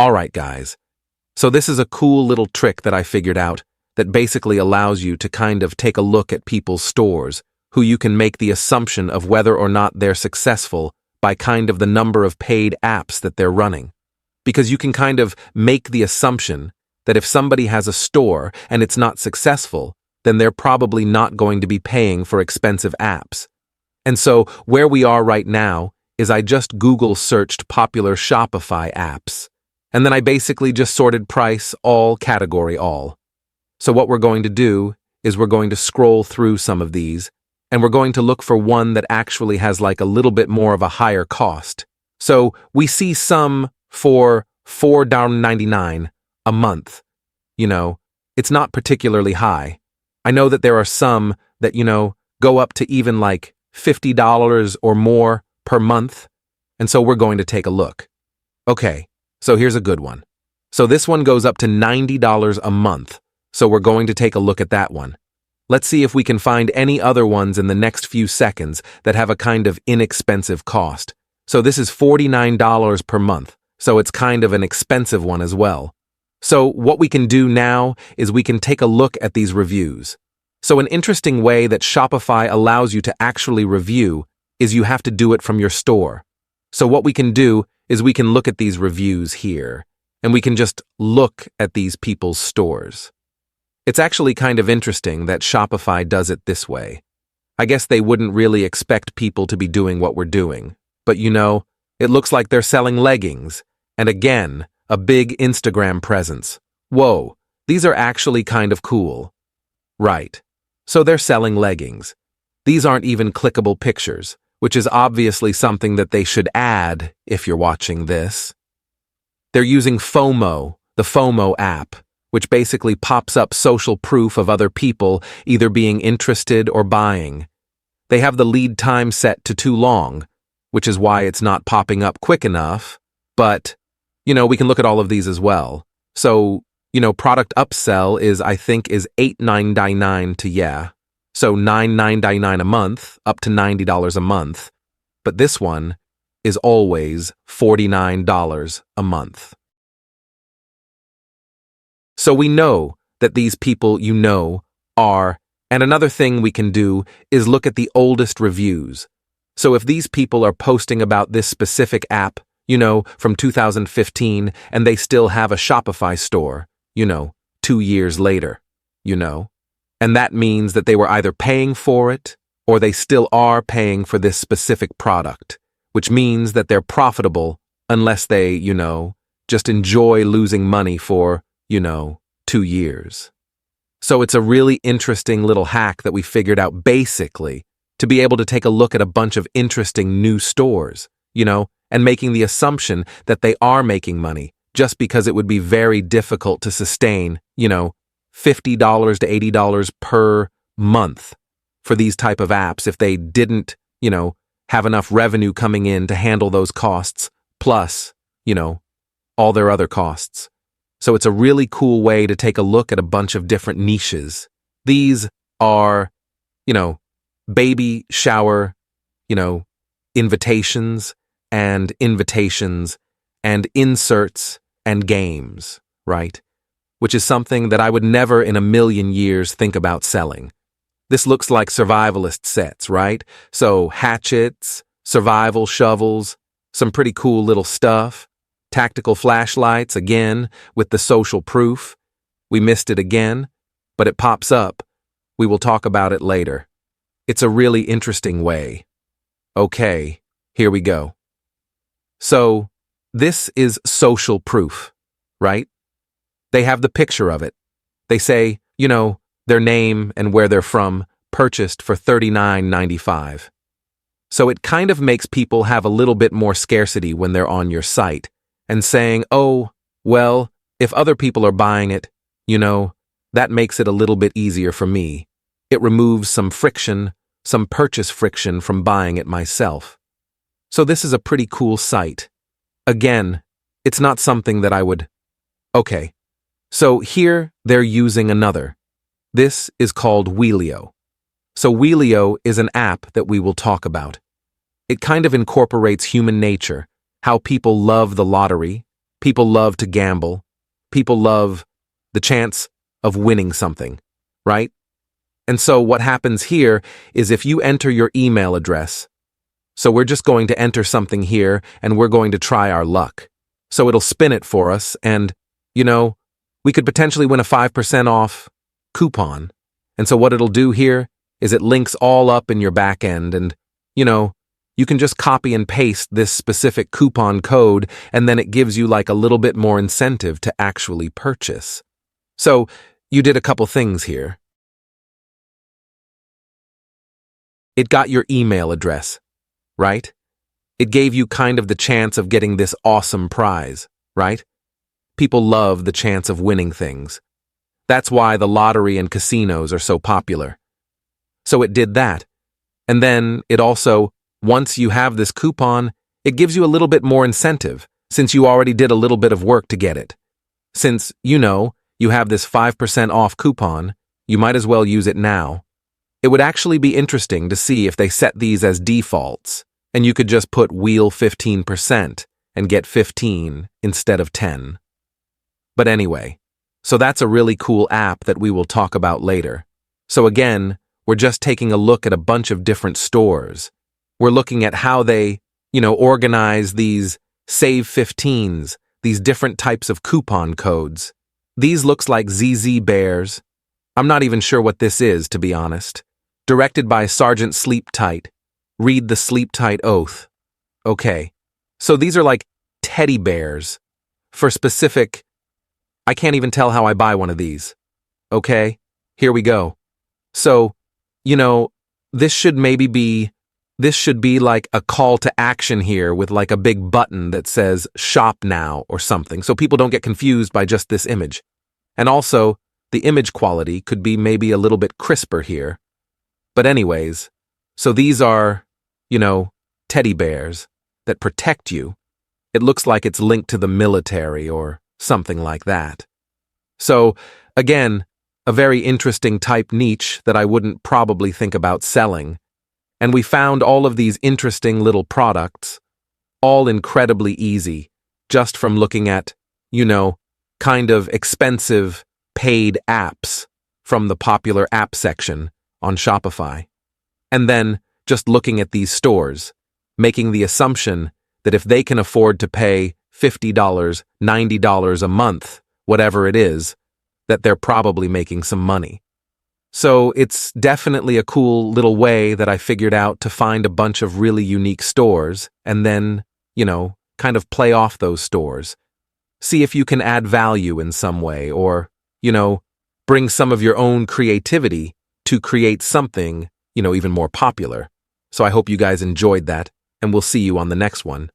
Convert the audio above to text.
Alright guys, so this is a cool little trick that I figured out that basically allows you to kind of take a look at people's stores, who you can make the assumption of whether or not they're successful by kind of the number of paid apps that they're running. Because you can kind of make the assumption that if somebody has a store and it's not successful, then they're probably not going to be paying for expensive apps. And so where we are right now is I just Google searched popular Shopify apps. And then I basically just sorted price, all, category, all. So what we're going to do is we're going to scroll through some of these, and we're going to look for one that actually has like a little bit more of a higher cost. So we see some for $4.99 a month. It's not particularly high. I know that there are some that, go up to even like $50 or more per month. And so we're going to take a look. Okay, so here's a good one. So this one goes up to $90 a month. So we're going to take a look at that one. Let's see if we can find any other ones in the next few seconds that have a kind of inexpensive cost. So this is $49 per month. So it's kind of an expensive one as well. So what we can do now is we can take a look at these reviews. So an interesting way that Shopify allows you to actually review is you have to do it from your store. So what we can do is we can look at these reviews here, and we can just look at these people's stores. It's actually kind of interesting that Shopify does it this way. I guess they wouldn't really expect people to be doing what we're doing. But it looks like they're selling leggings. And again, a big Instagram presence. Whoa, these are actually kind of cool. Right. So they're selling leggings. These aren't even clickable pictures, which is obviously something that they should add if you're watching this. They're using FOMO, the FOMO app, which basically pops up social proof of other people either being interested or buying. They have the lead time set to too long, which is why it's not popping up quick enough. But, we can look at all of these as well. So, product upsell is $8.99 to So $9.99 a month, up to $90 a month. But this one is always $49 a month. So we know that these people are, and another thing we can do is look at the oldest reviews. So if these people are posting about this specific app, from 2015, and they still have a Shopify store, 2 years later, and that means that they were either paying for it or they still are paying for this specific product, which means that they're profitable unless they, just enjoy losing money for, 2 years. So it's a really interesting little hack that we figured out basically to be able to take a look at a bunch of interesting new stores, and making the assumption that they are making money just because it would be very difficult to sustain, $50 to $80 per month for these type of apps if they didn't, have enough revenue coming in to handle those costs, plus, all their other costs. So it's a really cool way to take a look at a bunch of different niches. These are, baby shower, invitations and inserts and games, right? Which is something that I would never in a million years think about selling. This looks like survivalist sets, right? So hatchets, survival shovels, some pretty cool little stuff. Tactical flashlights, again, with the social proof. We missed it again, but it pops up. We will talk about it later. It's a really interesting way. Okay, here we go. So, this is social proof, right? They have the picture of it. They say, their name and where they're from, purchased for $39.95. So it kind of makes people have a little bit more scarcity when they're on your site and saying, oh, well, if other people are buying it, that makes it a little bit easier for me. It removes some friction, some purchase friction from buying it myself. So this is a pretty cool site. Again, it's not something that I would... Okay, so here they're using another. This is called Wheelio. So Wheelio is an app that we will talk about. It kind of incorporates human nature, how people love the lottery, People love to gamble. People love the chance of winning something, right? And so what happens here is if you enter your email address, so we're just going to enter something here and we're going to try our luck. So it'll spin it for us and, we could potentially win a 5% off coupon. And so what it'll do here is it links all up in your back end and, you can just copy and paste this specific coupon code and then it gives you like a little bit more incentive to actually purchase. So you did a couple things here. It got your email address, right? It gave you kind of the chance of getting this awesome prize, right? People love the chance of winning things. That's why the lottery and casinos are so popular. So it did that. And then it also, once you have this coupon, it gives you a little bit more incentive since you already did a little bit of work to get it. Since, you have this 5% off coupon, you might as well use it now. It would actually be interesting to see if they set these as defaults, and you could just put wheel 15% and get 15 instead of 10. But anyway, so that's a really cool app that we will talk about later. So again, we're just taking a look at a bunch of different stores. We're looking at how they, organize these Save 15s, these different types of coupon codes. These looks like ZZ Bears. I'm not even sure what this is, to be honest. Directed by Sergeant Sleep Tight. Read the Sleep Tight Oath. Okay, so these are like teddy bears for specific. I can't even tell how I buy one of these. Okay, here we go. So, this should be like a call to action here with like a big button that says shop now or something, so people don't get confused by just this image. And also, the image quality could be maybe a little bit crisper here. But anyways, so these are, teddy bears that protect you. It looks like it's linked to the military or something like that. So, again, a very interesting type niche that I wouldn't probably think about selling. And we found all of these interesting little products, all incredibly easy, just from looking at, kind of expensive paid apps from the popular app section on Shopify. And then just looking at these stores, making the assumption that if they can afford to pay $50, $90 a month, whatever it is, that they're probably making some money. So it's definitely a cool little way that I figured out to find a bunch of really unique stores and then, kind of play off those stores. See if you can add value in some way or, bring some of your own creativity to create something, even more popular. So I hope you guys enjoyed that, and we'll see you on the next one.